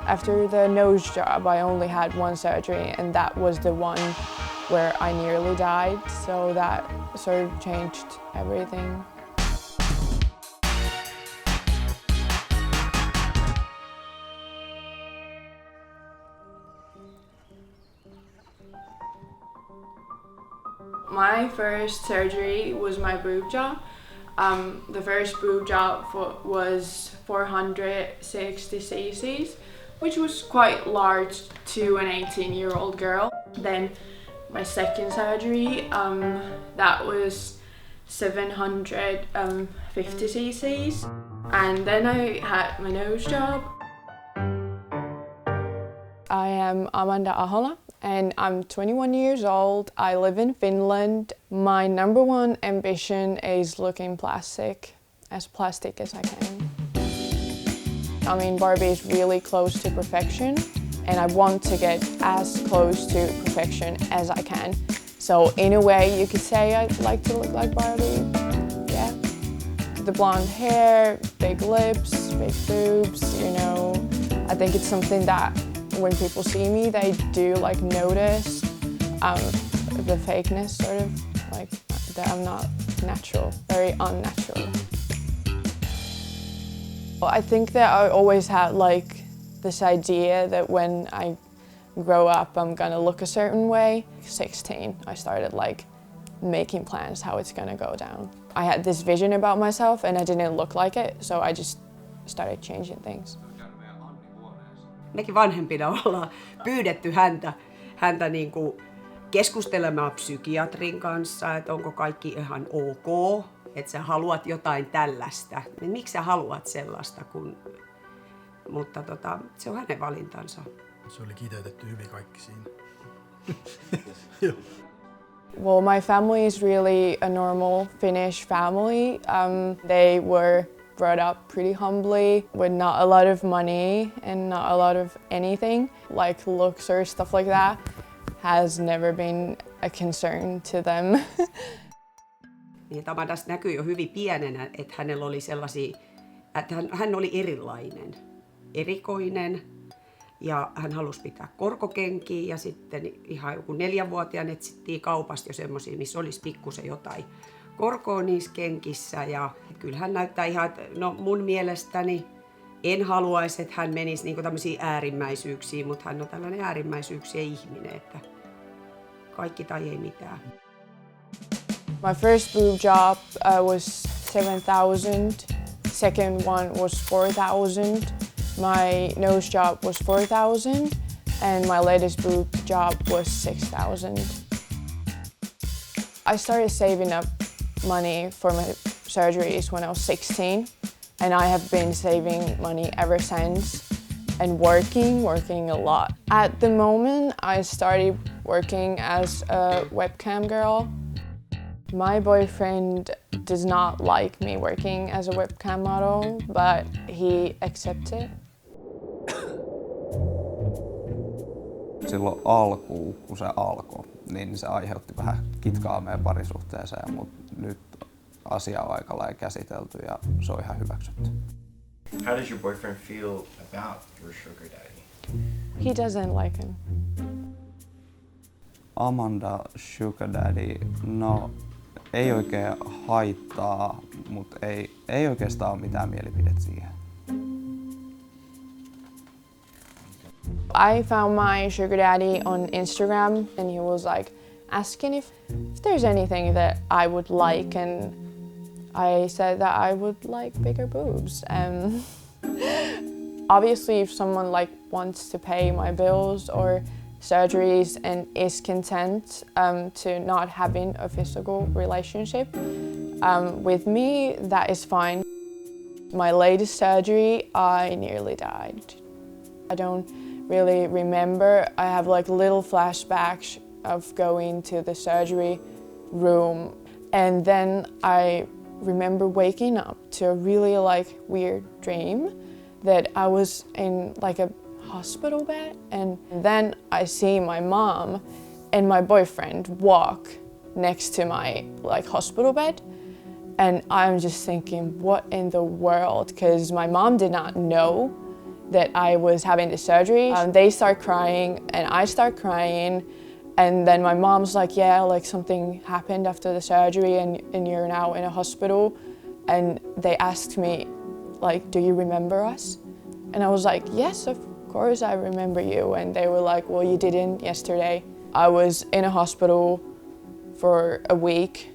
After the nose job, I only had one surgery, and that was the one where I nearly died, so that sort of changed everything. My first surgery was my boob job. The first boob job was 460 cc's, which was quite large to an 18-year-old girl. Then my second surgery, that was 750 cc's. And then I had my nose job. I am Ahola and I'm 21 years old. I live in Finland. My number one ambition is looking plastic as I can. I mean, Barbie is really close to perfection and I want to get as close to perfection as I can. So in a way you could say I'd like to look like Barbie, yeah. The blonde hair, big lips, big boobs, you know. I think it's something that when people see me, they do like notice the fakeness, sort of, like that I'm not natural, very unnatural. Well, I think that I always had like this idea that when I grow up, I'm gonna look a certain way. 16, I started like making plans how it's gonna go down. I had this vision about myself and I didn't look like it, so I just started changing things. Mekin vanhempina ollaan pyydetty häntä niin kuin keskustelemaan psykiatrin kanssa, että onko kaikki ihan ok, että sä haluat jotain tällaista. Miksi sä haluat sellaista, mutta se on hänen valintansa. Se oli kiteytetty hyvin kaikki siinä. Well, my family is really a normal Finnish family. They were brought up pretty humbly with not a lot of money and not a lot of anything, like looks or stuff like that, has never been a concern to them. Tämä tässä näkyy jo hyvin pienenä, että hänellä oli sellaisia, että hän oli erilainen, erikoinen ja hän halusi pitää korkokenkiä ja sitten ihan joku 4-vuotiaan etsittiin kaupasta jo semmoisia, missä olisi pikkusen jotain korkoa niissä kenkissä ja kyllä hän näyttää ihan, no mun mielestäni en haluaisi, että hän menisi niinku tämmöisiin äärimmäisyyksiin, mutta hän on tällainen äärimmäisyyksien ihminen, että kaikki tai ei mitään. My first boob job was 7,000, second one was 4,000, my nose job was 4,000 and my latest boob job was 6,000. I started saving up money for my surgeries when I was 16 and I have been saving money ever since and working a lot. At the moment I started working as a webcam girl. My boyfriend does not like me working as a webcam model, but he accepts it. Silloin alkuun, kun se alkoi, niin se aiheutti vähän kitkaa meidän parisuhteeseen, mutta nyt asia on aika lailla käsitelty ja se on ihan hyväksytty. How does your boyfriend feel about your sugar daddy? He doesn't like him. Amanda sugar daddy, no ei oikein haittaa, mutta ei oikeastaan ole mitään mielipidettä siihen. I found my sugar daddy on Instagram and he was like asking if there's anything that I would like, and I said that I would like bigger boobs. Obviously if someone like wants to pay my bills or surgeries and is content to not having a physical relationship with me, that is fine. My latest surgery, I nearly died. I don't really remember. I have like little flashbacks of going to the surgery room, and then I remember waking up to a really like weird dream that I was in like a hospital bed, and then I see my mom and my boyfriend walk next to my like hospital bed, and I'm just thinking, what in the world? Because my mom did not know that I was having the surgery. They start crying and I start crying, and then my mom's like, yeah, like something happened after the surgery and you're now in a hospital. And they asked me, like, do you remember us? And I was like, yes, of course I remember you. And they were like, well, you didn't yesterday. I was in a hospital for a week.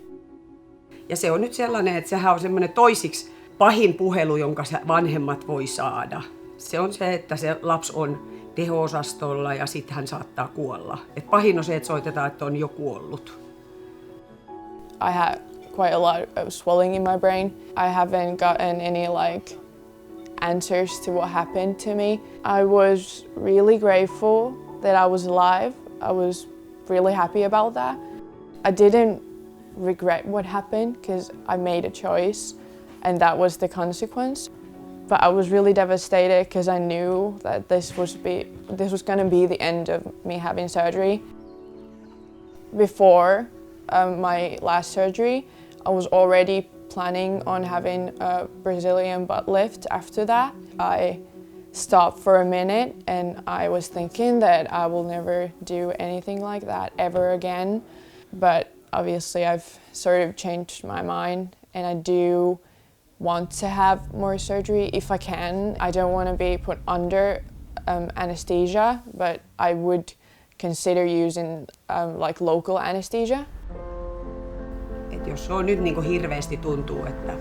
Ja se on nyt sellainen, että sehän on semmoinen toisiksi pahin puhelu, jonka vanhemmat voi saada. Se on se, että se lapsi on teho-osastolla ja sitten hän saattaa kuolla. Et pahin on se, että soitetaan, että on jo kuollut. I had quite a lot of swelling in my brain. I haven't gotten any answers to what happened to me. I was really grateful that I was alive. I was really happy about that. I didn't regret what happened because I made a choice and that was the consequence. But I was really devastated because I knew that this was going to be the end of me having surgery. Before my last surgery, I was already planning on having a Brazilian butt lift after that. I stopped for a minute and I was thinking that I will never do anything like that ever again. But obviously I've sort of changed my mind and I do want to have more surgery if I can. I don't want to be put under anesthesia, but I would consider using local anesthesia. Et jos se on nyt niin hirveästi tuntuu, että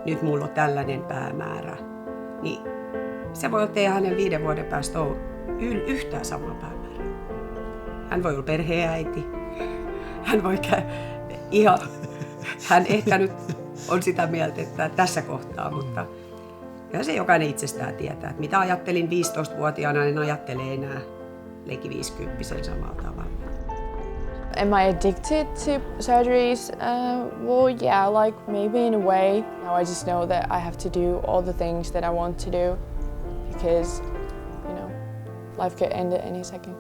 nyt mulla on tällainen päämäärä, niin se voi olla, että hänen 5 vuoden päästä ole yhtään samaa päämäärää. Hän voi olla perheenäiti. Hän ehkä nyt on sitä mieltä, että tässä kohtaa, mutta kyllä se jokainen itsestään tietää, että mitä ajattelin 15-vuotiaana, en ajattele enää leikki 50-vuotiaana samalla tavalla. Am I addicted to surgeries? Well, yeah, maybe in a way. Now I just know that I have to do all the things that I want to do because, life could end at any second.